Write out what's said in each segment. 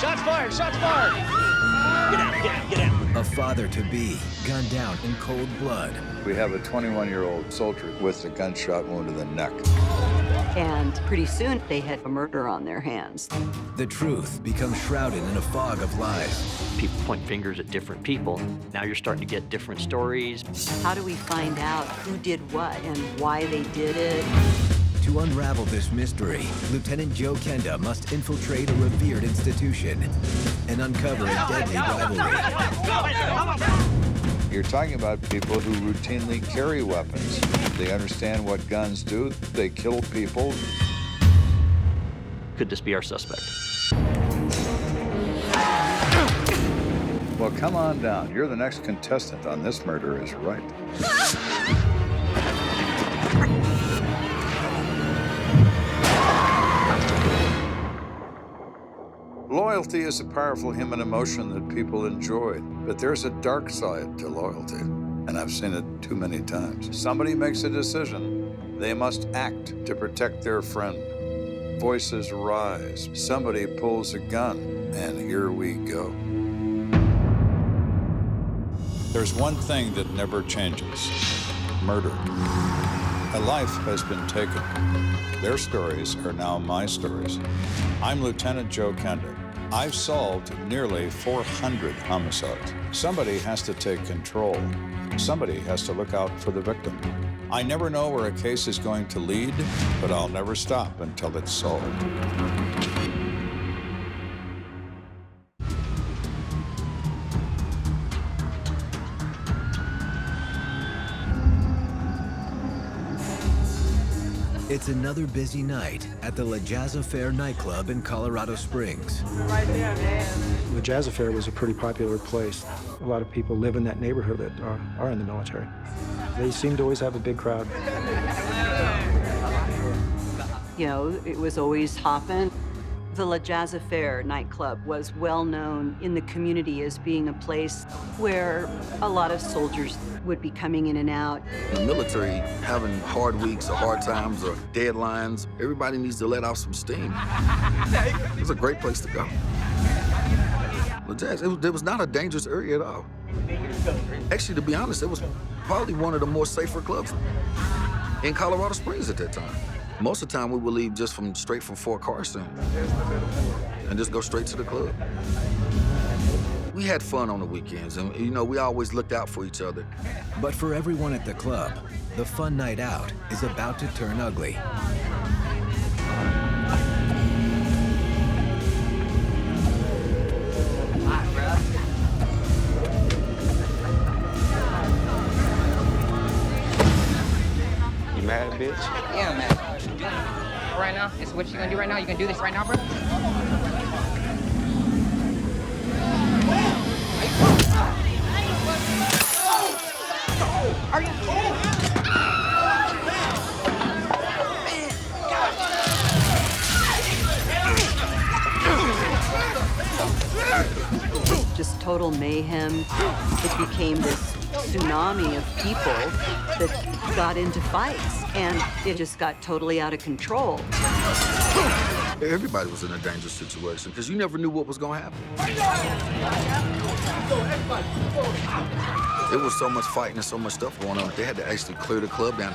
Shots fired! Shots fired! Get out, get out, get out. A father-to-be gunned down in cold blood. We have a 21-year-old soldier with a gunshot wound to the neck. And pretty soon, they had a murder on their hands. The truth becomes shrouded in a fog of lies. People point fingers at different people. Now you're starting to get different stories. How do we find out who did what and why they did it? To unravel this mystery, Lieutenant Joe Kenda must infiltrate a revered institution and uncover a deadly rivalry. You're talking about people who routinely carry weapons. They understand what guns do. They kill people. Could this be our suspect? Well, come on down. You're the next contestant on This Murder Is Right. Loyalty is a powerful human emotion that people enjoy, but there's a dark side to loyalty, and I've seen it too many times. Somebody makes a decision. They must act to protect their friend. Voices rise. Somebody pulls a gun, and here we go. There's one thing that never changes: murder. A life has been taken. Their stories are now my stories. I'm Lieutenant Joe Kenda. I've solved nearly 400 homicides. Somebody has to take control. Somebody has to look out for the victim. I never know where a case is going to lead, but I'll never stop until it's solved. It's another busy night at the La Jazz Affair nightclub in Colorado Springs. Right there, man. The Jazz Affair was a pretty popular place. A lot of people live in that neighborhood that are in the military. They seem to always have a big crowd. You know, it was always hopping. The La Jazz Affair nightclub was well known in the community as being a place where a lot of soldiers would be coming in and out. In the military, having hard weeks or hard times or deadlines, everybody needs to let off some steam. It was a great place to go. La Jazz, it was not a dangerous area at all. Actually, to be honest, it was probably one of the more safer clubs in Colorado Springs at that time. Most of the time, we would leave just straight from Fort Carson and just go straight to the club. We had fun on the weekends, and you know, we always looked out for each other. But for everyone at the club, the fun night out is about to turn ugly. You mad, bitch? Yeah, I'm mad. Right now, it's what you gonna do right now? You gonna do this right now, bro? Are you kidding? Just total mayhem. It became this tsunami of people that got into fights, and it just got totally out of control. Everybody was in a dangerous situation because you never knew what was going to happen. There was so much fighting and so much stuff going on. They had to actually clear the club down.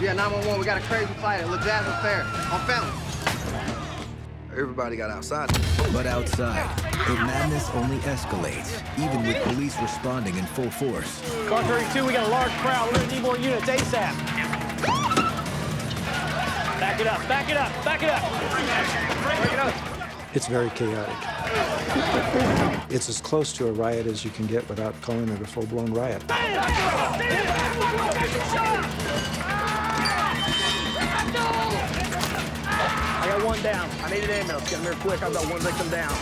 Yeah, 911, we got a crazy fight at La Jazz Affair on Fountain. Everybody got outside. But outside, the madness only escalates, even with police responding in full force. Car 32, we got a large crowd. We're gonna need more units ASAP. Back it up, back it up, back it up. Break it up. It's very chaotic. It's as close to a riot as you can get without calling it a full-blown riot. I got one down. I need an ambulance. Get him here quick. I've got one victim down.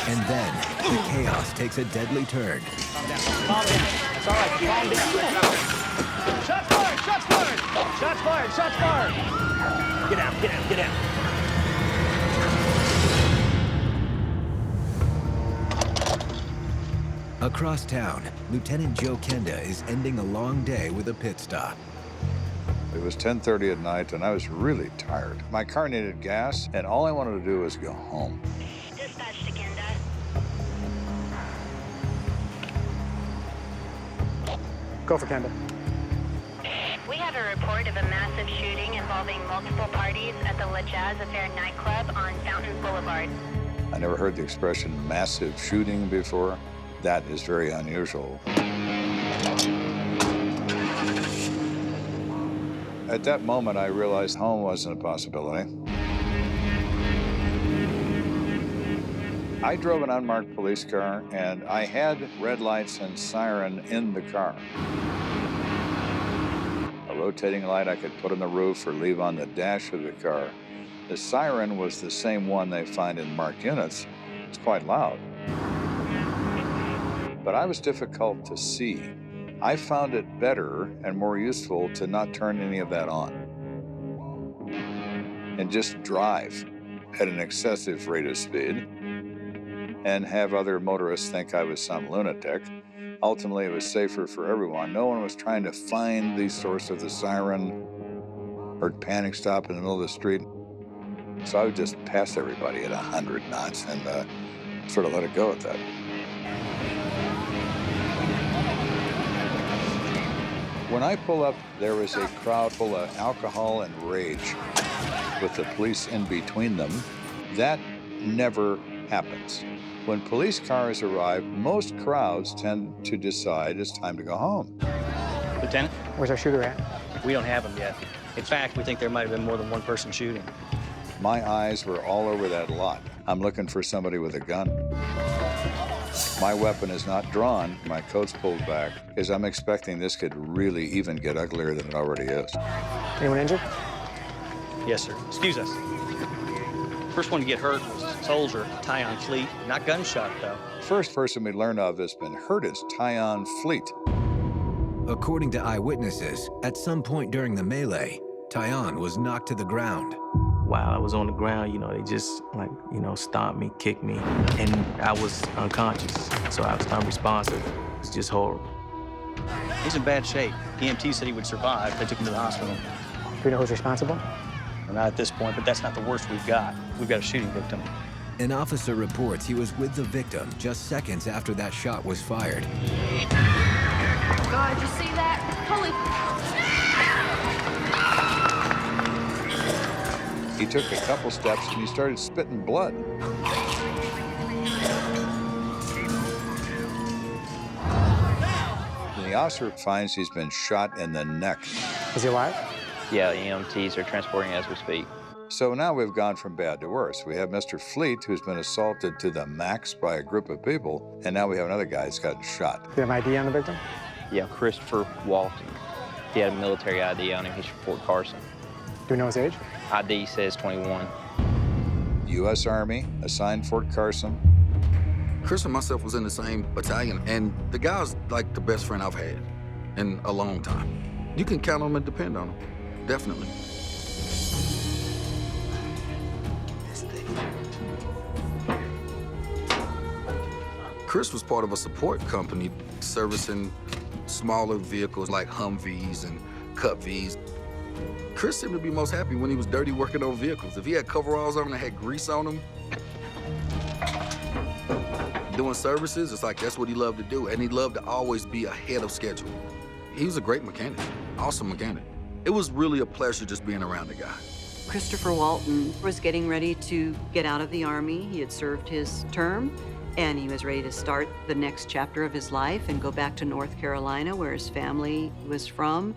And then, the chaos takes a deadly turn. Calm down. Calm down. It's all right. Calm down. Shots fired! Shots fired! Shots fired! Shots fired! Get out! Get out! Get out! Across town, Lieutenant Joe Kenda is ending a long day with a pit stop. It was 10:30 at night, and I was really tired. My car needed gas, and all I wanted to do was go home. Dispatch to Kenda. Go for Kenda. We have a report of a massive shooting involving multiple parties at the La Jazz Affair nightclub on Fountain Boulevard. I never heard the expression massive shooting before. That is very unusual. At that moment, I realized home wasn't a possibility. I drove an unmarked police car, and I had red lights and siren in the car. A rotating light I could put on the roof or leave on the dash of the car. The siren was the same one they find in marked units. It's quite loud. But I was difficult to see. I found it better and more useful to not turn any of that on and just drive at an excessive rate of speed and have other motorists think I was some lunatic. Ultimately, it was safer for everyone. No one was trying to find the source of the siren or panic stop in the middle of the street. So I would just pass everybody at 100 knots and sort of let it go at that. When I pull up, there was a crowd full of alcohol and rage with the police in between them. That never happens. When police cars arrive, most crowds tend to decide it's time to go home. Lieutenant, Where's our shooter at? we don't have him yet. In fact, we think there might have been more than one person shooting. My eyes were all over that lot. I'm looking for somebody with a gun. My weapon is not drawn, my coat's pulled back, because I'm expecting this could really even get uglier than it already is. Anyone injured? Yes, sir. Excuse us. First one to get hurt was soldier Tyon Fleet. Not gunshot, though. First person we learn of that's been hurt is Tyon Fleet. According to eyewitnesses, at some point during the melee, Tyon was knocked to the ground. While I was on the ground, they just stomped me, kicked me, and I was unconscious. So I was unresponsive. It's just horrible. He's in bad shape. EMT said he would survive. They took him to the hospital. Do we know who's responsible? Well, not at this point, but that's not the worst we've got. We've got a shooting victim. An officer reports he was with the victim just seconds after that shot was fired. God, did you see that? Holy... He took a couple steps and he started spitting blood. And the officer finds he's been shot in the neck. Is he alive? Yeah, EMTs are transporting as we speak. So now we've gone from bad to worse. We have Mr. Fleet, who's been assaulted to the max by a group of people, and now we have another guy who's gotten shot. Do you have ID on the victim? Yeah, Christopher Walton. He had a military ID on him. He's from Fort Carson. Do we know his age? ID says 21. U.S. Army, assigned Fort Carson. Chris and myself was in the same battalion, and the guy's like the best friend I've had in a long time. You can count on him and depend on him, definitely. Chris was part of a support company servicing smaller vehicles like Humvees and Cut Vs. Chris seemed to be most happy when he was dirty working on vehicles. If he had coveralls on and had grease on them, doing services, it's like that's what he loved to do. And he loved to always be ahead of schedule. He was a great mechanic, awesome mechanic. It was really a pleasure just being around the guy. Christopher Walton was getting ready to get out of the Army. He had served his term, and he was ready to start the next chapter of his life and go back to North Carolina, where his family was from.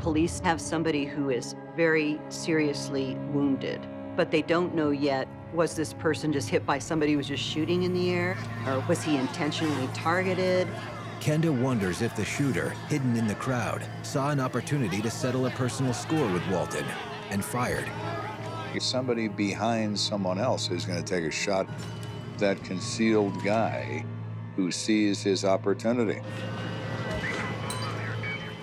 Police have somebody who is very seriously wounded, but they don't know yet, was this person just hit by somebody who was just shooting in the air, or was he intentionally targeted? Kenda wonders if the shooter, hidden in the crowd, saw an opportunity to settle a personal score with Walton and fired. Somebody behind someone else who's going to take a shot at that concealed guy who sees his opportunity.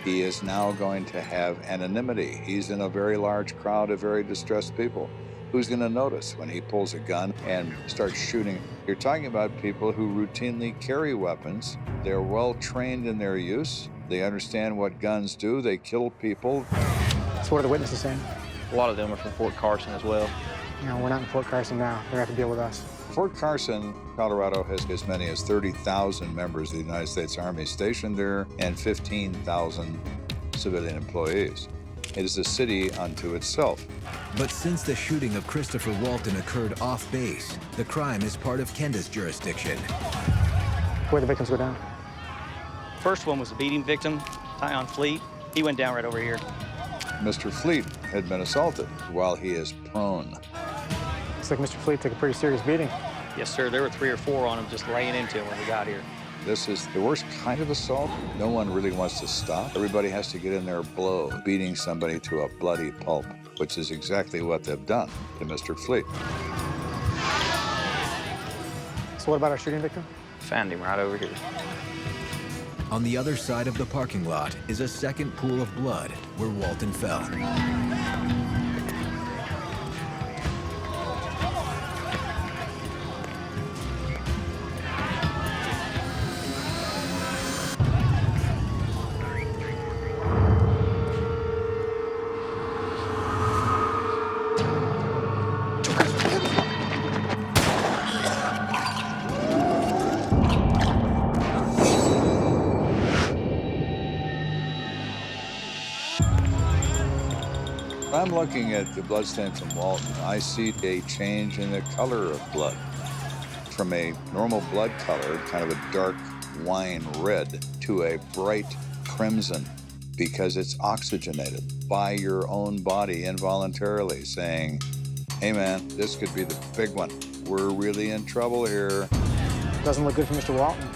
He is now going to have anonymity. He's in a very large crowd of very distressed people. Who's going to notice when he pulls a gun and starts shooting? You're talking about people who routinely carry weapons. They're well trained in their use. They understand what guns do. They kill people. So what are the witnesses saying? A lot of them are from Fort Carson as well. You know, we're not in Fort Carson now. They're going to have to deal with us. Fort Carson, Colorado, has as many as 30,000 members of the United States Army stationed there and 15,000 civilian employees. It is a city unto itself. But since the shooting of Christopher Walton occurred off base, the crime is part of Kenda's jurisdiction. Where the victims go down? First one was a beating victim, Tyon Fleet. He went down right over here. Mr. Fleet had been assaulted while he is prone. Looks like Mr. Fleet took a pretty serious beating. Yes, sir. There were 3 or 4 on him just laying into him when we got here. This is the worst kind of assault. No one really wants to stop. Everybody has to get in there and blow, beating somebody to a bloody pulp, which is exactly what they've done to Mr. Fleet. So what about our shooting victim? Found him right over here. On the other side of the parking lot is a second pool of blood where Walton fell. I'm looking at the bloodstain from Walton. I see a change in the color of blood from a normal blood color, kind of a dark wine red, to a bright crimson because it's oxygenated by your own body involuntarily saying, hey man, this could be the big one. We're really in trouble here. Doesn't look good for Mr. Walton.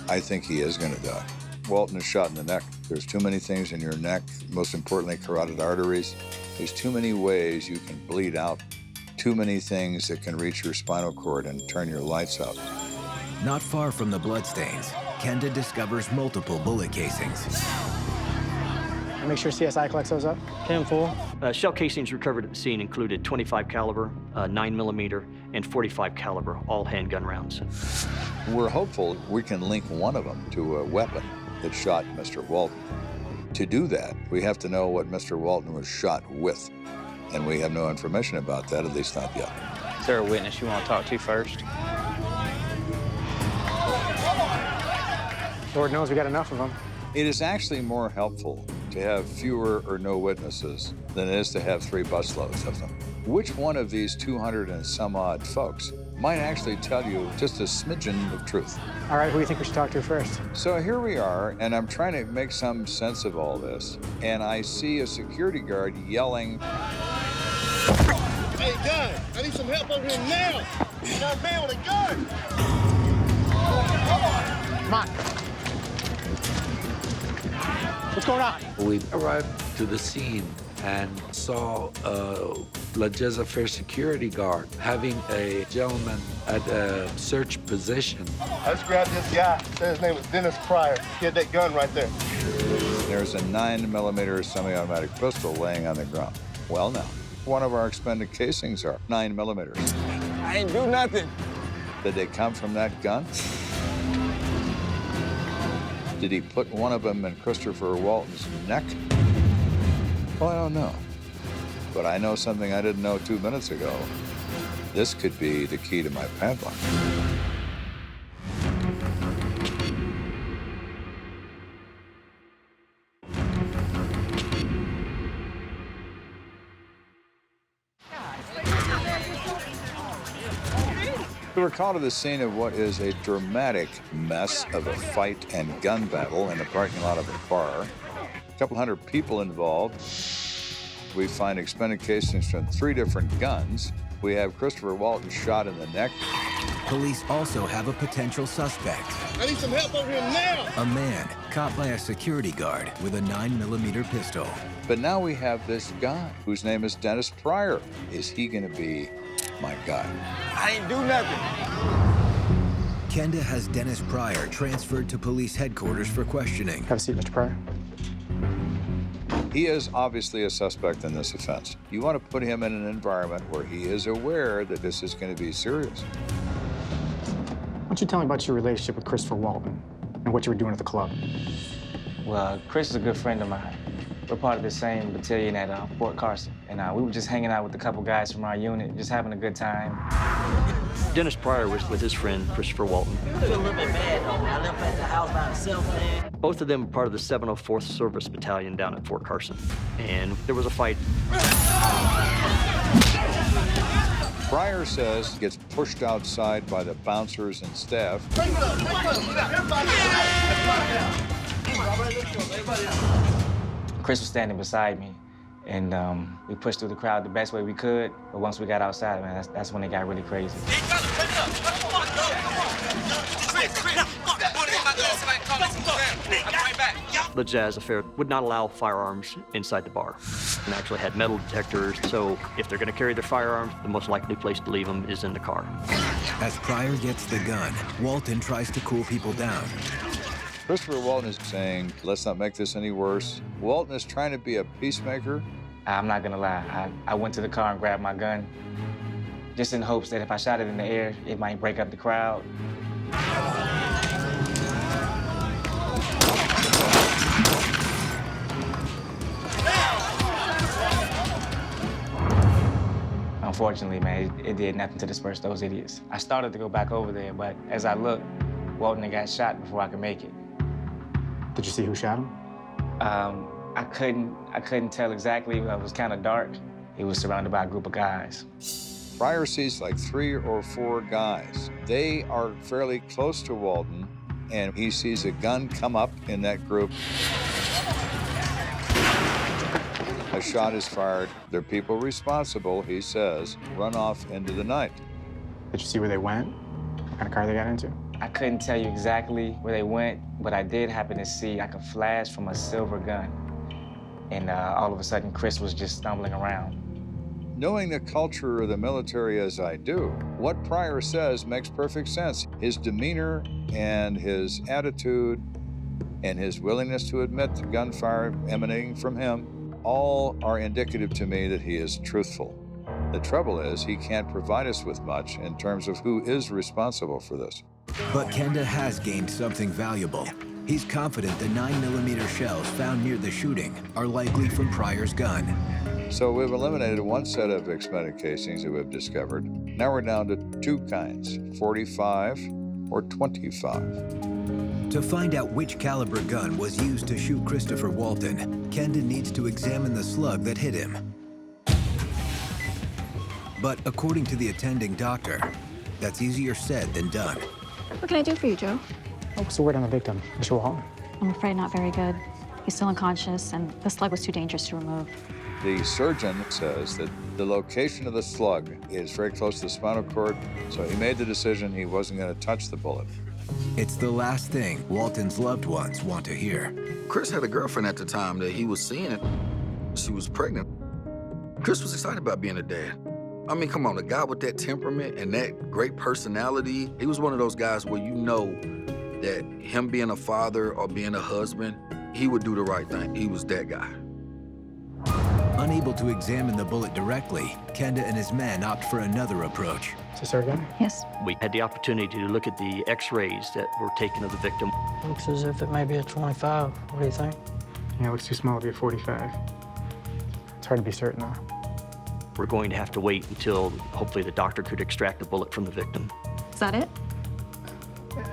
I think he is going to die. Walton is shot in the neck. There's too many things in your neck, most importantly, carotid arteries. There's too many ways you can bleed out, too many things that can reach your spinal cord and turn your lights out. Not far from the bloodstains, Kenda discovers multiple bullet casings. Make sure CSI collects those up. 10-4. Shell casings recovered at the scene included 25 caliber, 9mm, and 45 caliber, all handgun rounds. We're hopeful we can link one of them to a weapon that shot Mr. Walton. To do that, we have to know what Mr. Walton was shot with, and we have no information about that, at least not yet. Is there a witness you want to talk to first? Lord knows we got enough of them. It is actually more helpful to have fewer or no witnesses than it is to have 3 busloads of them. Which one of these 200 and some odd folks might actually tell you just a smidgen of truth? All right, who do you think we should talk to first? So here we are, and I'm trying to make some sense of all this, and I see a security guard yelling, hey guys, I need some help over here now. You got a man with a gun. Come on. What's going on? We arrived to the scene and saw a La Jeza Fair security guard having a gentleman at a search position. I just grabbed this guy. Said his name was Dennis Pryor. He had that gun right there. There's a 9mm semi-automatic pistol laying on the ground. Well, now, one of our expended casings are 9mm. I ain't do nothing. Did they come from that gun? Did he put one of them in Christopher Walton's neck? Well, I don't know. But I know something I didn't know 2 minutes ago. This could be the key to my padlock. We were called to the scene of what is a dramatic mess of a fight and gun battle in the parking lot of a bar. A couple hundred people involved. We find expended casings from 3 different guns. We have Christopher Walton shot in the neck. Police also have a potential suspect. I need some help over here now. A man caught by a security guard with a 9mm pistol. But now we have this guy whose name is Dennis Pryor. Is he going to be my guy? I ain't do nothing. Kenda has Dennis Pryor transferred to police headquarters for questioning. Have a seat, Mr. Pryor. He is obviously a suspect in this offense. You want to put him in an environment where he is aware that this is going to be serious. Why don't you tell me about your relationship with Christopher Walton and what you were doing at the club? Well, Chris is a good friend of mine. We're part of the same battalion at Fort Carson, and we were just hanging out with a couple guys from our unit, just having a good time. Dennis Pryor was with his friend, Christopher Walton. I feel a little bit bad, though. I left at the house by myself, man. Both of them were part of the 704th Service Battalion down at Fort Carson, and there was a fight. Pryor says he gets pushed outside by the bouncers and staff. Chris was standing beside me, and we pushed through the crowd the best way we could, but once we got outside, man, that's when it got really crazy. The Jazz Affair would not allow firearms inside the bar and actually had metal detectors, so if they're going to carry their firearms, the most likely place to leave them is in the car. As Pryor gets the gun, Walton tries to cool people down. Christopher Walton is saying, let's not make this any worse. Walton is trying to be a peacemaker. I'm not gonna lie, I went to the car and grabbed my gun, just in hopes that if I shot it in the air, it might break up the crowd. Unfortunately, man, it did nothing to disperse those idiots. I started to go back over there, but as I looked, Walton had got shot before I could make it. Did you see who shot him? I couldn't tell exactly. It was kind of dark. He was surrounded by a group of guys. Pryor sees like 3 or 4 guys. They are fairly close to Walton, and he sees a gun come up in that group. A shot is fired. There are people responsible, he says, run off into the night. Did you see where they went? What kind of car they got into? I couldn't tell you exactly where they went, but I did happen to see like a flash from a silver gun. And all of a sudden, Chris was just stumbling around. Knowing the culture of the military as I do, what Pryor says makes perfect sense. His demeanor and his attitude and his willingness to admit to gunfire emanating from him all are indicative to me that he is truthful. The trouble is he can't provide us with much in terms of who is responsible for this. But Kenda has gained something valuable. He's confident the 9mm shells found near the shooting are likely from Pryor's gun. So we've eliminated one set of expended casings that we've discovered. Now we're down to 2 kinds, 45 or 25. To find out which caliber gun was used to shoot Christopher Walton, Kenda needs to examine the slug that hit him. But according to the attending doctor, that's easier said than done. What can I do for you, Joe? What's the word on the victim, Mr. Walton? I'm afraid not very good. He's still unconscious, and the slug was too dangerous to remove. The surgeon says that the location of the slug is very close to the spinal cord, so he made the decision he wasn't going to touch the bullet. It's the last thing Walton's loved ones want to hear. Chris had a girlfriend at the time that he was seeing. She was pregnant. Chris was excited about being a dad. I mean, come on, a guy with that temperament and that great personality, he was one of those guys where you know that him being a father or being a husband, he would do the right thing. He was that guy. Unable to examine the bullet directly, Kenda and his men opt for another approach. Is this our gun? Yes. We had the opportunity to look at the x-rays that were taken of the victim. Looks as if it may be a 25. What do you think? Yeah, it looks too small to be a 45. It's hard to be certain, though. We're going to have to wait until hopefully the doctor could extract the bullet from the victim. Is that it?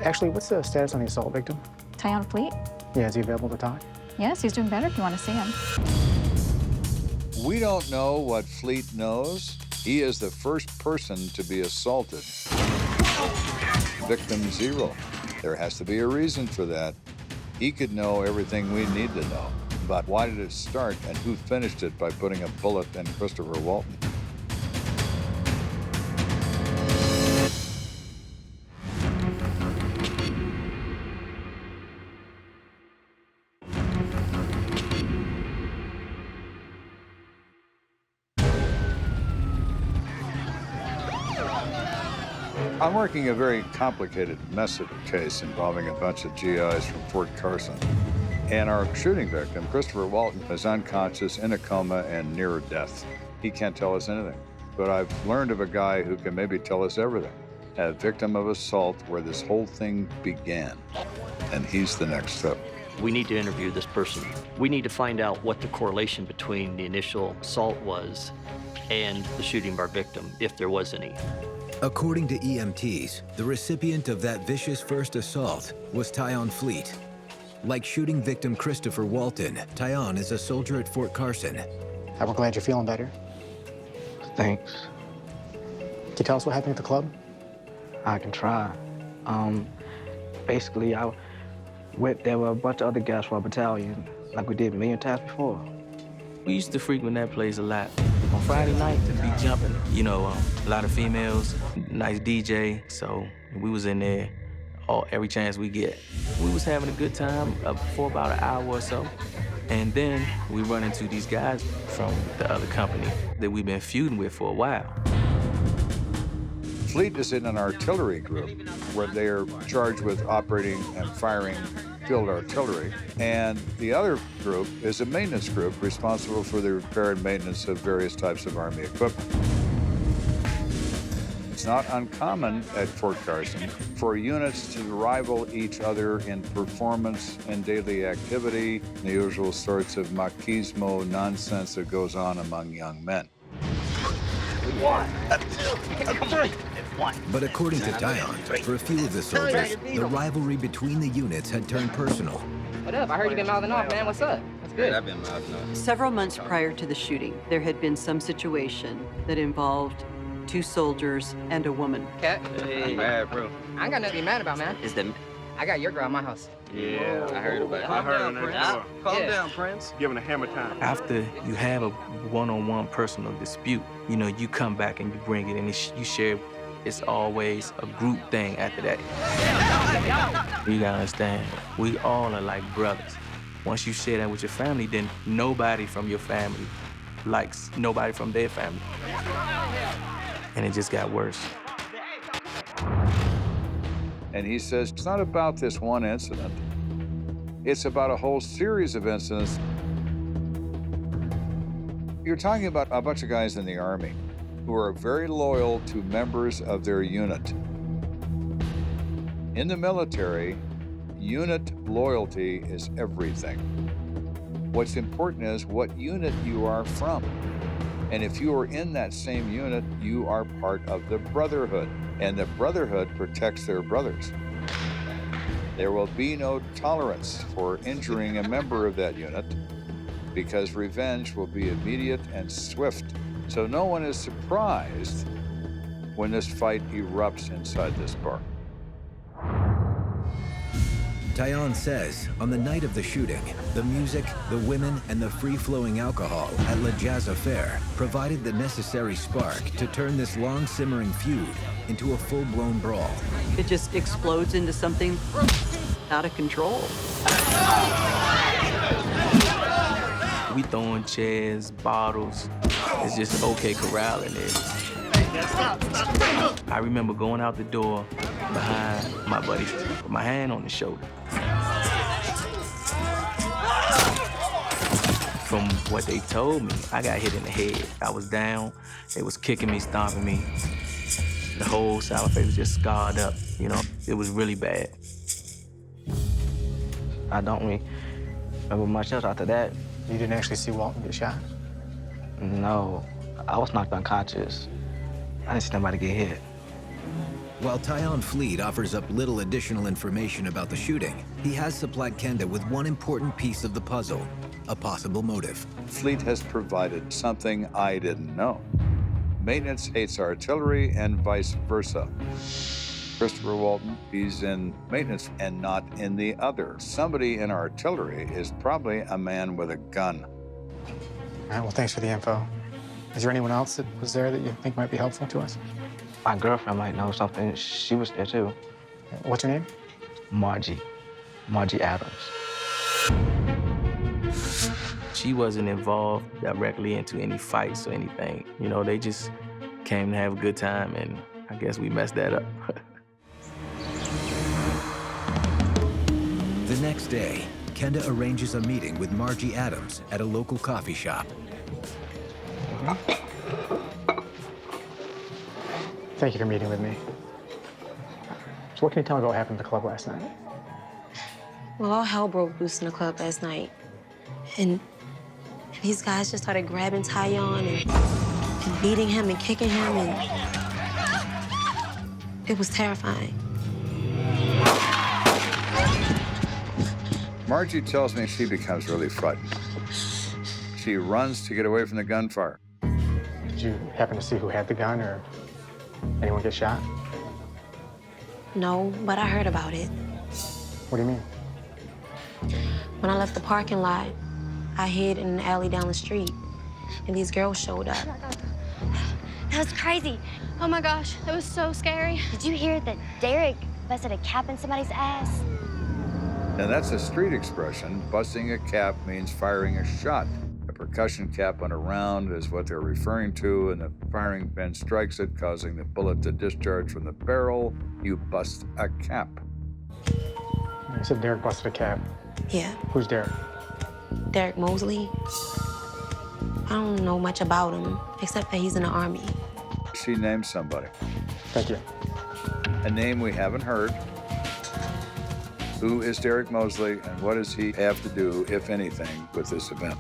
Actually, what's the status on the assault victim? Tyon Fleet? Yeah, is he available to talk? Yes, he's doing better if you want to see him. We don't know what Fleet knows. He is the first person to be assaulted. Victim 0. There has to be a reason for that. He could know everything we need to know. But why did it start and who finished it by putting a bullet in Christopher Walton? I'm working a very complicated mess of a case involving a bunch of GIs from Fort Carson. And our shooting victim, Christopher Walton, is unconscious, in a coma, and near death. He can't tell us anything. But I've learned of a guy who can maybe tell us everything. A victim of assault where this whole thing began. And he's the next step. We need to interview this person. We need to find out what the correlation between the initial assault was and the shooting of our victim, if there was any. According to EMTs, the recipient of that vicious first assault was Tyon Fleet. Like shooting victim Christopher Walton, Tyon is a soldier at Fort Carson. We're glad you're feeling better. Thanks. Can you tell us what happened at the club? I can try. Basically, there were a bunch of other guys from our battalion, like we did a million times before. We used to frequent that place a lot. On Friday night, to be jumping, you know, a lot of females, nice DJ, so we was in there every chance we get. We was having a good time for about an hour or so, and then we run into these guys from the other company that we've been feuding with for a while. Fleet is in an artillery group where they are charged with operating and firing field artillery. And the other group is a maintenance group responsible for the repair and maintenance of various types of Army equipment. It's not uncommon at Fort Carson for units to rival each other in performance and daily activity, the usual sorts of machismo nonsense that goes on among young men. But according to Tyon, for a few of the soldiers, the rivalry between the units had turned personal. What up? I heard you been mouthing off, man. What's up? That's good. I've been mouthing off. Several months prior to the shooting, there had been some situation that involved 2 soldiers and a woman. Cat? Hey, mad, bro. I ain't got nothing to be mad about, man. Is that? I got your girl at my house. Yeah, I heard about it. Calm down, Prince. Giving a hammer time. After you have a one-on-one personal dispute, you know, you come back and you bring it and you share. It's always a group thing after that. You gotta understand, we all are like brothers. Once you share that with your family, then nobody from your family likes nobody from their family. And it just got worse. And he says, it's not about this one incident. It's about a whole series of incidents. You're talking about a bunch of guys in the Army who are very loyal to members of their unit. In the military, unit loyalty is everything. What's important is what unit you are from. And if you are in that same unit, you are part of the brotherhood. And the brotherhood protects their brothers. There will be no tolerance for injuring a member of that unit because revenge will be immediate and swift. So no one is surprised when this fight erupts inside this bar. Tyon says, on the night of the shooting, the music, the women, and the free-flowing alcohol at Le Jazz Affair provided the necessary spark to turn this long-simmering feud into a full-blown brawl. It just explodes into something out of control. We throwing chairs, bottles. It's just OK Corral in there. I remember going out the door behind my buddy with my hand on his shoulder. From what they told me, I got hit in the head. I was down. They was kicking me, stomping me. The whole side of my face was just scarred up, you know. It was really bad. I don't really remember much else after that. You didn't actually see Walton get shot? No, I was knocked unconscious. I didn't see nobody get hit. While Tyon Fleet offers up little additional information about the shooting, he has supplied Kenda with one important piece of the puzzle, a possible motive. Fleet has provided something I didn't know. Maintenance hates artillery and vice versa. Christopher Walton, he's in maintenance and not in the other. Somebody in artillery is probably a man with a gun. All right, well, thanks for the info. Is there anyone else that was there that you think might be helpful to us? My girlfriend might know something. She was there too. What's her name? Margie Adams. She wasn't involved directly into any fights or anything. You know, they just came to have a good time, and I guess we messed that up. The next day, Kenda arranges a meeting with Margie Adams at a local coffee shop. Thank you for meeting with me. So what can you tell me about what happened at the club last night? Well, all hell broke loose in the club last night. And these guys just started grabbing Tyon and beating him and kicking him, and it was terrifying. Margie tells me she becomes really frightened. She runs to get away from the gunfire. Did you happen to see who had the gun or anyone get shot? No, but I heard about it. What do you mean? When I left the parking lot, I hid in an alley down the street, and these girls showed up. That was crazy. Oh my gosh, that was so scary. Did you hear that Derek busted a cap in somebody's ass? And that's a street expression. Busting a cap means firing a shot. A percussion cap on a round is what they're referring to, and the firing pin strikes it, causing the bullet to discharge from the barrel. You bust a cap. You said Derek busted a cap. Yeah. Who's Derek? Derek Mosley. I don't know much about him, except that he's in the Army. She named somebody. Thank you. A name we haven't heard. Who is Derek Mosley, and what does he have to do, if anything, with this event?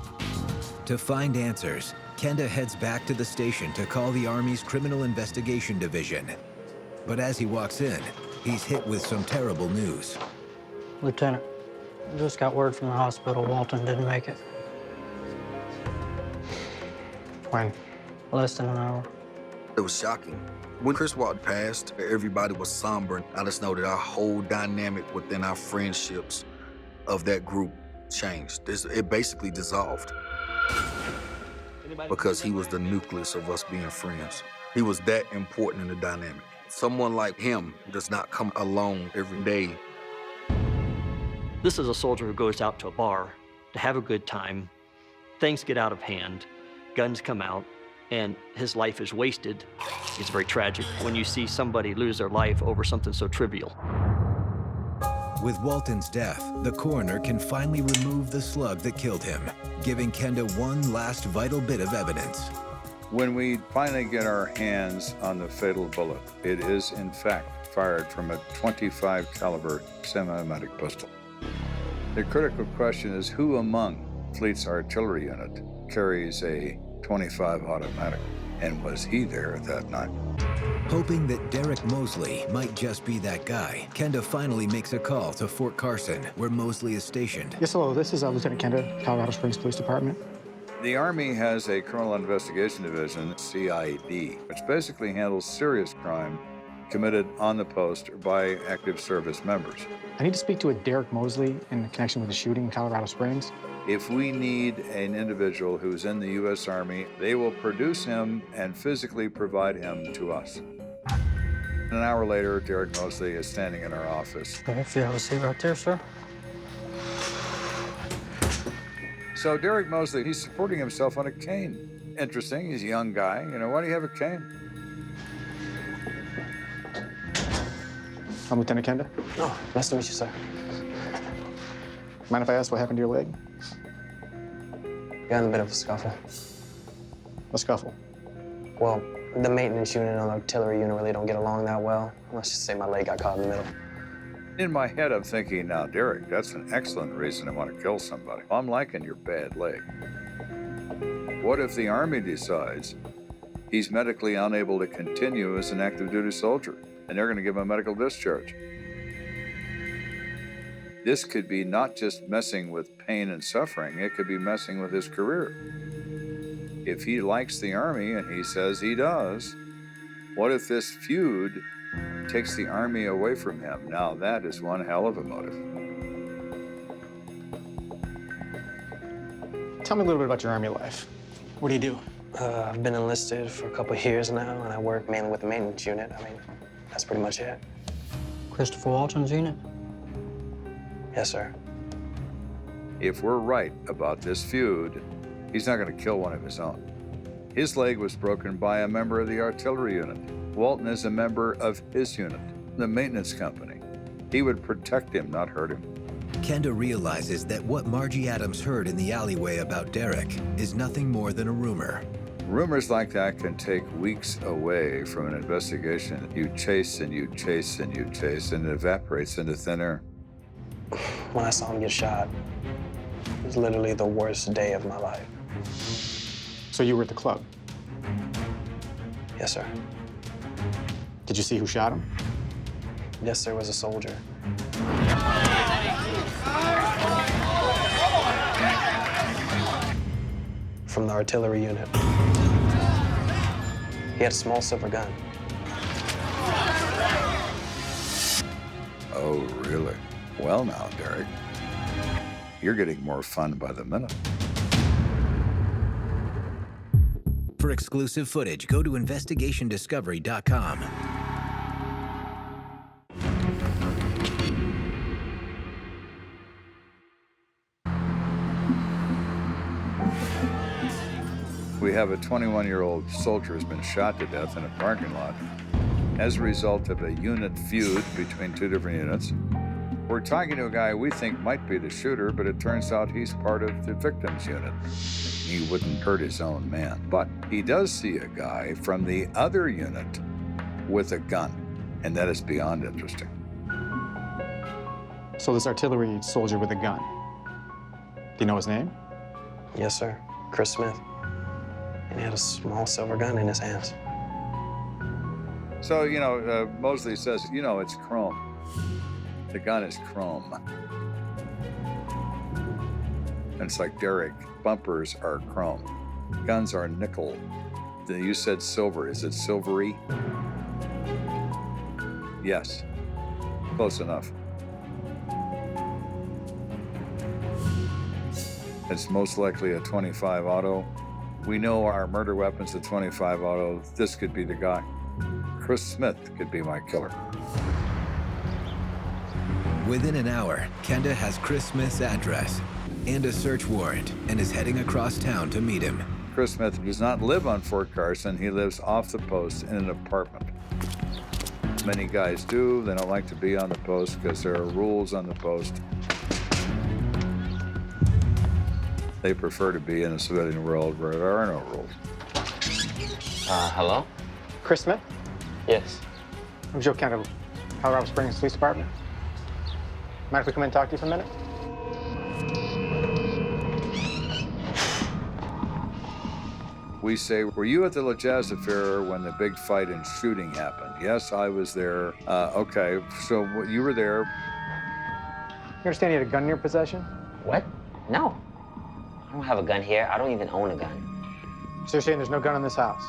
To find answers, Kenda heads back to the station to call the Army's Criminal Investigation Division. But as he walks in, he's hit with some terrible news. Lieutenant, just got word from the hospital Walton didn't make it. When? Less than an hour. It was shocking. When Chris Walton passed, everybody was somber. I just know that our whole dynamic within our friendships of that group changed. It basically dissolved. Because he was the nucleus of us being friends. He was that important in the dynamic. Someone like him does not come along every day. This is a soldier who goes out to a bar to have a good time. Things get out of hand, guns come out, and his life is wasted. It's very tragic when you see somebody lose their life over something so trivial. With Walton's death, the coroner can finally remove the slug that killed him, giving Kenda one last vital bit of evidence. When we finally get our hands on the fatal bullet, it is in fact fired from a .25 caliber semi-automatic pistol. The critical question is who among Fleet's artillery unit carries a .25 automatic, and was he there that night? Hoping that Derek Mosley might just be that guy, Kenda finally makes a call to Fort Carson, where Mosley is stationed. Yes, hello, this is Lieutenant Kenda, Colorado Springs Police Department. The Army has a Criminal Investigation Division, CID, which basically handles serious crime committed on the post or by active service members. I need to speak to a Derek Mosley in connection with the shooting in Colorado Springs. If we need an individual who's in the U.S. Army, they will produce him and physically provide him to us. An hour later, Derek Mosley is standing in our office. If you have a seat right there, sir. So Derek Mosley, he's supporting himself on a cane. Interesting, he's a young guy. You know, why do you have a cane? I'm Lieutenant Kenda. Oh, nice to meet you, sir. Mind if I ask what happened to your leg? Got in a bit of a scuffle. A scuffle? Well, the maintenance unit and the artillery unit really don't get along that well. Let's just say my leg got caught in the middle. In my head, I'm thinking, now, Derek, that's an excellent reason to want to kill somebody. I'm liking your bad leg. What if the Army decides he's medically unable to continue as an active duty soldier, and they're going to give him a medical discharge? This could be not just messing with pain and suffering, it could be messing with his career. If he likes the Army, and he says he does, what if this feud takes the Army away from him? Now that is one hell of a motive. Tell me a little bit about your Army life. What do you do? I've been enlisted for a couple of years now, and I work mainly with the maintenance unit. I mean, that's pretty much it. Christopher Walton's unit? Yes, sir. If we're right about this feud, he's not going to kill one of his own. His leg was broken by a member of the artillery unit. Walton is a member of his unit, the maintenance company. He would protect him, not hurt him. Kenda realizes that what Margie Adams heard in the alleyway about Derek is nothing more than a rumor. Rumors like that can take weeks away from an investigation. You chase and you chase and you chase, and it evaporates into thin air. When I saw him get shot, it was literally the worst day of my life. So you were at the club? Yes, sir. Did you see who shot him? Yes, there was a soldier. From the artillery unit. He had a small silver gun. Oh, really? Well now, Derek, you're getting more fun by the minute. For exclusive footage, go to investigationdiscovery.com. We have a 21-year-old soldier who's been shot to death in a parking lot as a result of a unit feud between two different units. We're talking to a guy we think might be the shooter, but it turns out he's part of the victim's unit. He wouldn't hurt his own man, but he does see a guy from the other unit with a gun, and that is beyond interesting. So this artillery soldier with a gun, do you know his name? Yes, sir. Chris Smith. And he had a small silver gun in his hands. So, Mosley says, it's chrome. The gun is chrome. And it's like, Derek, bumpers are chrome. Guns are nickel. You said silver. Is it silvery? Yes. Close enough. It's most likely a .25 auto. We know our murder weapon's a .25 auto. This could be the guy. Chris Smith could be my killer. Within an hour, Kenda has Chris Smith's address and a search warrant and is heading across town to meet him. Chris Smith does not live on Fort Carson. He lives off the post in an apartment. Many guys do. They don't like to be on the post because there are rules on the post. They prefer to be in a civilian world where there are no rules. Hello? Chris Smith? Yes. I'm Joe Kenda, Colorado Springs Police Department. Mind if we come in and talk to you for a minute? We say, were you at the La Jazz affair when the big fight and shooting happened? Yes, I was there. Okay, so you were there. You understand you had a gun in your possession? What? No. I don't have a gun here. I don't even own a gun. So you're saying there's no gun in this house?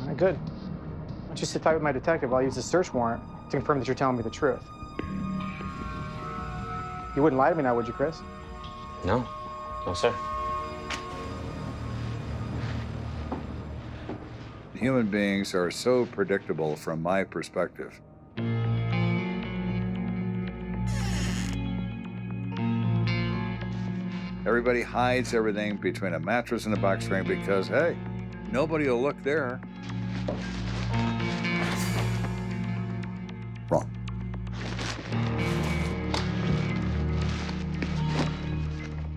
All right, good. Why don't you sit tight with my detective while I use the search warrant to confirm that you're telling me the truth? You wouldn't lie to me now, would you, Chris? No. No, sir. Human beings are so predictable from my perspective. Everybody hides everything between a mattress and a box spring because, hey, nobody will look there. Wrong.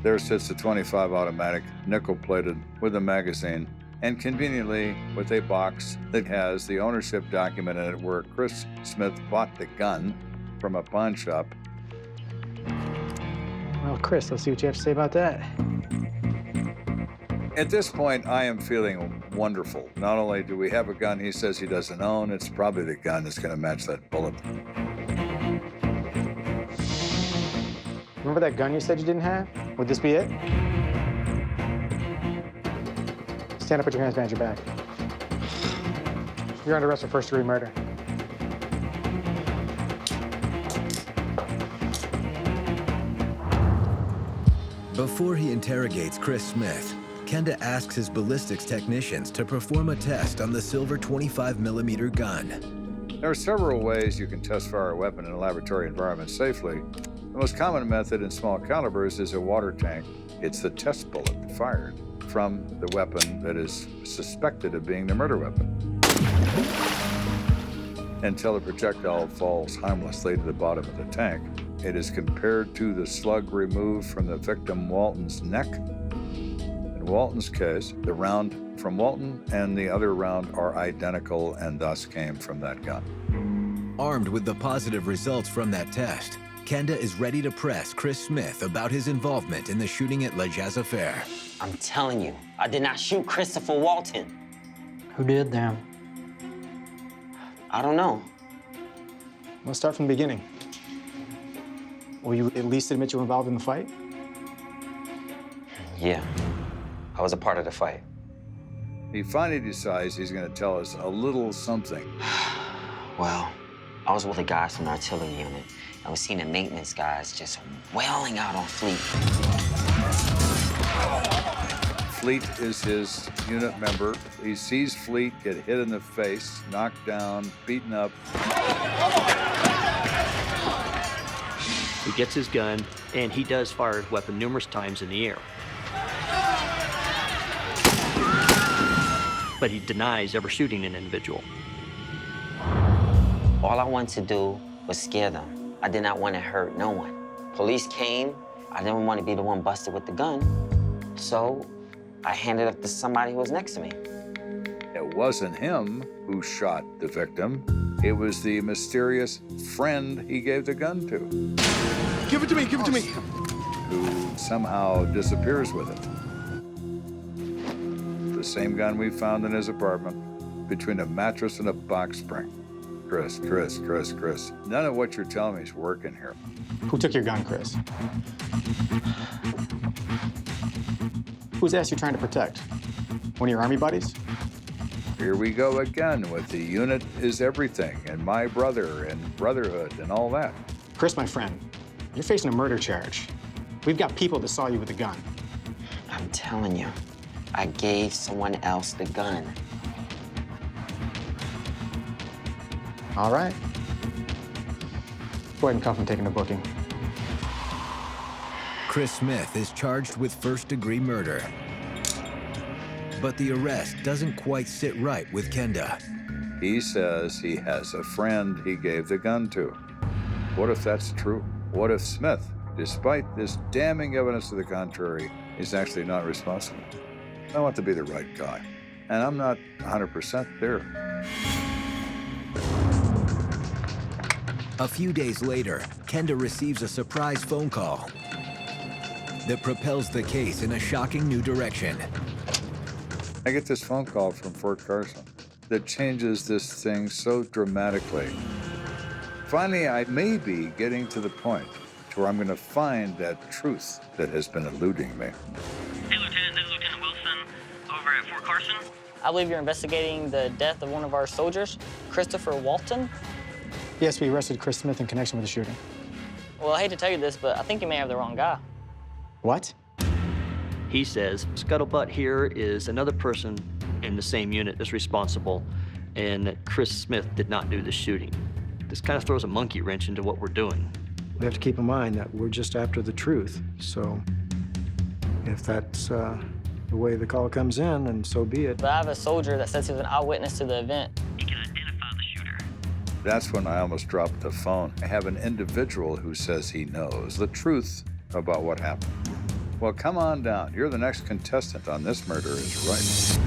There sits the .25 automatic, nickel-plated, with a magazine, and conveniently with a box that has the ownership document in it where Chris Smith bought the gun from a pawn shop. Well, Chris, let's see what you have to say about that. At this point, I am feeling wonderful. Not only do we have a gun he says he doesn't own, it's probably the gun that's going to match that bullet. Remember that gun you said you didn't have? Would this be it? Stand up, put your hands behind your back. You're under arrest for first-degree murder. Before he interrogates Chris Smith, Kenda asks his ballistics technicians to perform a test on the silver 25mm gun. There are several ways you can test fire a weapon in a laboratory environment safely. The most common method in small calibers is a water tank. It's the test bullet fired from the weapon that is suspected of being the murder weapon. until the projectile falls harmlessly to the bottom of the tank. It is compared to the slug removed from the victim Walton's neck. In Walton's case, the round from Walton and the other round are identical and thus came from that gun. Armed with the positive results from that test, Kenda is ready to press Chris Smith about his involvement in the shooting at La Jazz Affair. I'm telling you, I did not shoot Christopher Walton. Who did then? I don't know. Let's start from the beginning. Will you at least admit you were involved in the fight? Yeah, I was a part of the fight. He finally decides he's going to tell us a little something. Well, I was with the guys from the artillery unit. I was seeing the maintenance guys just wailing out on Fleet. Fleet is his unit member. He sees Fleet get hit in the face, knocked down, beaten up. He gets his gun, and he does fire his weapon numerous times in the air. But he denies ever shooting an individual. All I wanted to do was scare them. I did not want to hurt no one. Police came. I didn't want to be the one busted with the gun. So I handed it to somebody who was next to me. It wasn't him who shot the victim. It was the mysterious friend he gave the gun to. Give it to me, give it to me. Who somehow disappears with it. The same gun we found in his apartment, between a mattress and a box spring. Chris. None of what you're telling me is working here. Who took your gun, Chris? Whose ass you trying to protect? One of your army buddies? Here we go again with the unit is everything, and my brother, and brotherhood, and all that. Chris, my friend, you're facing a murder charge. We've got people that saw you with a gun. I'm telling you, I gave someone else the gun. All right. Go ahead and come from taking the booking. Chris Smith is charged with first-degree murder. But the arrest doesn't quite sit right with Kenda. He says he has a friend he gave the gun to. What if that's true? What if Smith, despite this damning evidence to the contrary, is actually not responsible? I want to be the right guy, and I'm not 100% there. A few days later, Kenda receives a surprise phone call that propels the case in a shocking new direction. I get this phone call from Fort Carson that changes this thing so dramatically. Finally, I may be getting to the point to where I'm going to find that truth that has been eluding me. Hey, Lieutenant, this is Lieutenant Wilson over at Fort Carson. I believe you're investigating the death of one of our soldiers, Christopher Walton. Yes, we arrested Chris Smith in connection with the shooting. Well, I hate to tell you this, but I think you may have the wrong guy. What? He says, scuttlebutt here is another person in the same unit that's responsible, and that Chris Smith did not do the shooting. This kind of throws a monkey wrench into what we're doing. We have to keep in mind that we're just after the truth. So if that's the way the call comes in, then so be it. But I have a soldier that says he was an eyewitness to the event. He can identify the shooter. That's when I almost dropped the phone. I have an individual who says he knows the truth about what happened. Well, come on down. You're the next contestant on This Murder is Right.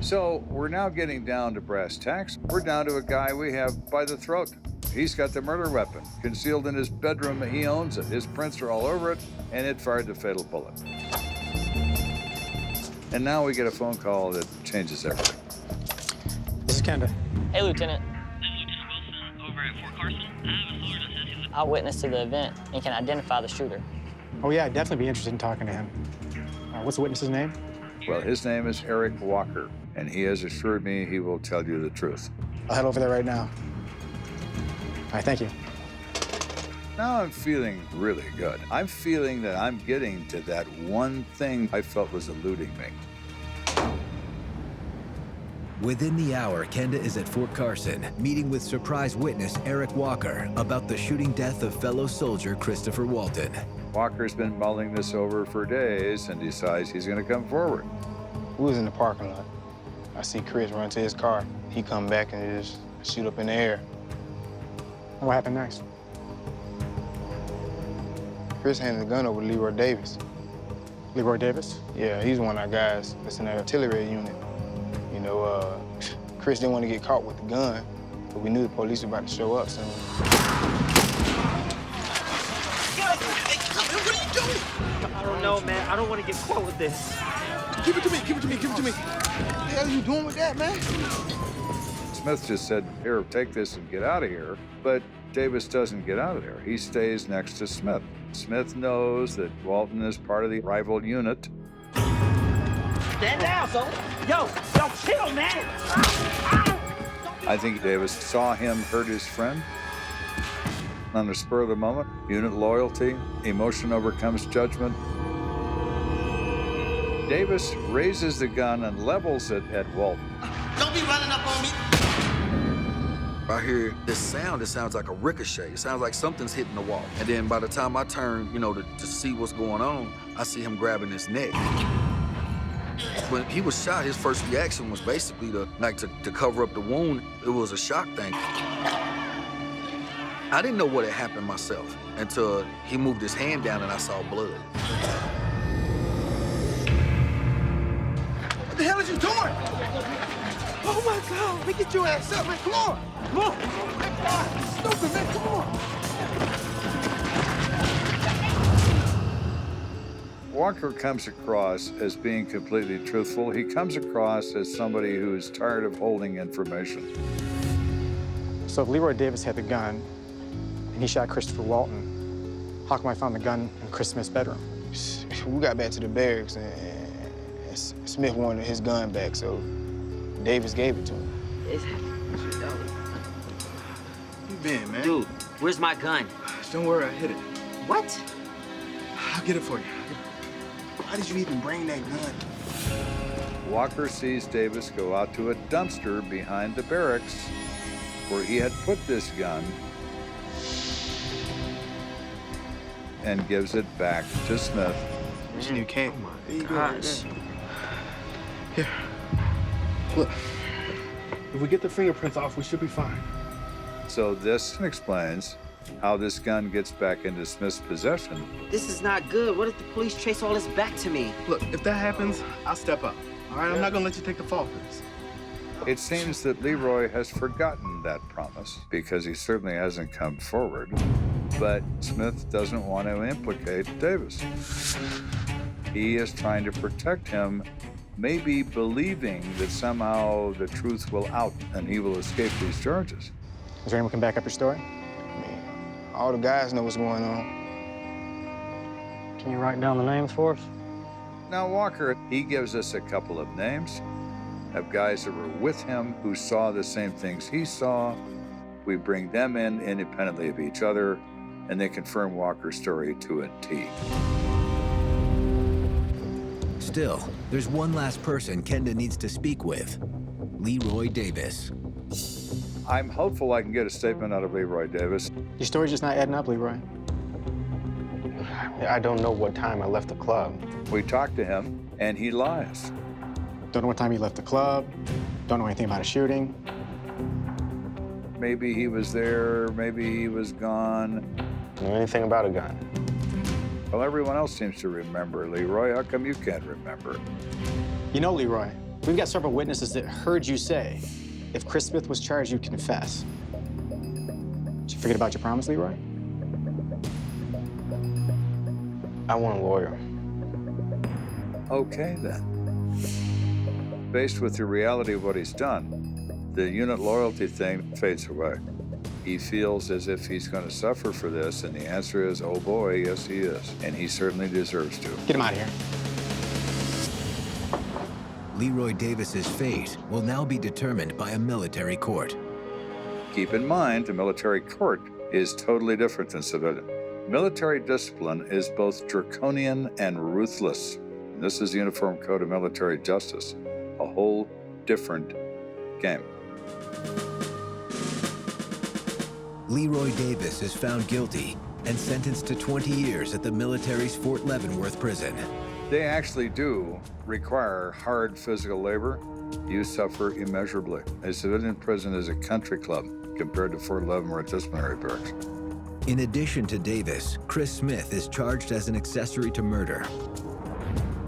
So we're now getting down to brass tacks. We're down to a guy we have by the throat. He's got the murder weapon concealed in his bedroom. He owns it. His prints are all over it, and it fired the fatal bullet. And now we get a phone call that changes everything. This is Kenda. Hey, Lieutenant. This is Lieutenant Wilson over at Fort Carson. I have a soldier that says he's an Eyewitness to the event and can identify the shooter. Oh, yeah, I'd definitely be interested in talking to him. What's the witness's name? Well, his name is Eric Walker, and he has assured me he will tell you the truth. I'll head over there right now. All right, thank you. Now I'm feeling really good. I'm feeling that I'm getting to that one thing I felt was eluding me. Within the hour, Kenda is at Fort Carson, meeting with surprise witness Eric Walker about the shooting death of fellow soldier Christopher Walton. Walker's been mulling this over for days and decides he's going to come forward. We was in the parking lot. I see Chris run to his car. He come back and just shoot up in the air. What happened next? Chris handed the gun over to Leroy Davis. Leroy Davis? Yeah, he's one of our guys that's in the artillery unit. You know, Chris didn't want to get caught with the gun, but we knew the police were about to show up soon. I don't know, man. I don't want to get caught with this. Give it to me, give it to me, give it to me. What the hell are you doing with that, man? Smith just said, here, take this and get out of here. But Davis doesn't get out of there. He stays next to Smith. Smith knows that Walton is part of the rival unit. Stand down, so. Yo, chill, man. I think Davis saw him hurt his friend. On the spur of the moment, unit loyalty, emotion overcomes judgment. Davis raises the gun and levels it at Walton. Don't be running up on me. I hear this sound, it sounds like a ricochet. It sounds like something's hitting the wall. And then by the time I turn, you know, to see what's going on, I see him grabbing his neck. When he was shot, his first reaction was basically to cover up the wound. It was a shock thing. I didn't know what had happened myself until he moved his hand down and I saw blood. What the hell are you doing? Oh my God, let me get your ass up, man. Come on. Come on. Stupid, man, come on. Walker comes across as being completely truthful. He comes across as somebody who's tired of holding information. So if Leroy Davis had the gun and he shot Christopher Walton, how come I found the gun in Chris Smith's bedroom? We got back to the barracks and Smith wanted his gun back, so Davis gave it to him. You been, man? Dude, where's my gun? Don't worry, I hit it. What? I'll get it for you. Why did you even bring that gun? Walker sees Davis go out to a dumpster behind the barracks where he had put this gun and gives it back to Smith. You can't. Oh my gosh. Here. Look. If we get the fingerprints off, we should be fine. So this explains how this gun gets back into Smith's possession. This is not good. What if the police trace all this back to me? Look, if that happens, I'll step up. All right, I'm not gonna let you take the fall for this. It seems that Leroy has forgotten that promise because he certainly hasn't come forward. But Smith doesn't want to implicate Davis. He is trying to protect him, maybe believing that somehow the truth will out and he will escape these charges. Is there anyone who can back up your story? All the guys know what's going on. Can you write down the names for us? Now, Walker, he gives us a couple of names of guys that were with him who saw the same things he saw. We bring them in independently of each other, and they confirm Walker's story to a T. Still, there's one last person Kenda needs to speak with, Leroy Davis. I'm hopeful I can get a statement out of Leroy Davis. Your story's just not adding up, Leroy. I don't know what time I left the club. We talked to him, and he lies. Don't know what time he left the club. Don't know anything about a shooting. Maybe he was there, maybe he was gone. Don't know anything about a gun. Well, everyone else seems to remember, Leroy. How come you can't remember? You know, Leroy, we've got several witnesses that heard you say, if Chris Smith was charged, you'd confess. Did you forget about your promise, Leroy? I want a lawyer. Okay, then. Faced with the reality of what he's done, the unit loyalty thing fades away. He feels as if he's going to suffer for this, and the answer is, oh boy, yes he is. And he certainly deserves to. Get him out of here. Leroy Davis's fate will now be determined by a military court. Keep in mind, the military court is totally different than civilian. Military discipline is both draconian and ruthless. This is the Uniform Code of Military Justice, a whole different game. Leroy Davis is found guilty and sentenced to 20 years at the military's Fort Leavenworth prison. They actually do require hard physical labor. You suffer immeasurably. A civilian prison is a country club compared to Fort Leavenworth disciplinary barracks. In addition to Davis, Chris Smith is charged as an accessory to murder.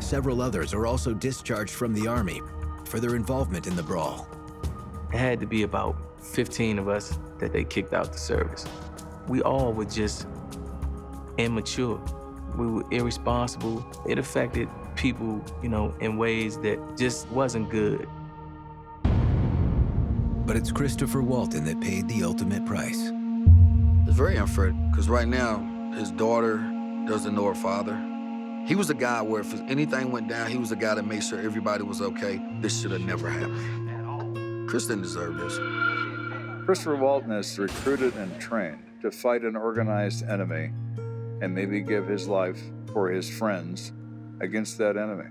Several others are also discharged from the Army for their involvement in the brawl. It had to be about 15 of us that they kicked out the service. We all were just immature. We were irresponsible. It affected people, in ways that just wasn't good. But it's Christopher Walton that paid the ultimate price. It's very unfair, because right now, his daughter doesn't know her father. He was a guy where if anything went down, he was the guy that made sure everybody was okay. This should have never happened. Chris didn't deserve this. Christopher Walton is recruited and trained to fight an organized enemy and maybe give his life for his friends against that enemy.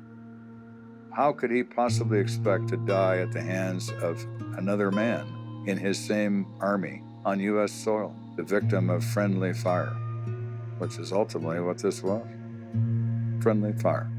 How could he possibly expect to die at the hands of another man in his same army on U.S. soil, the victim of friendly fire, which is ultimately what this was, friendly fire.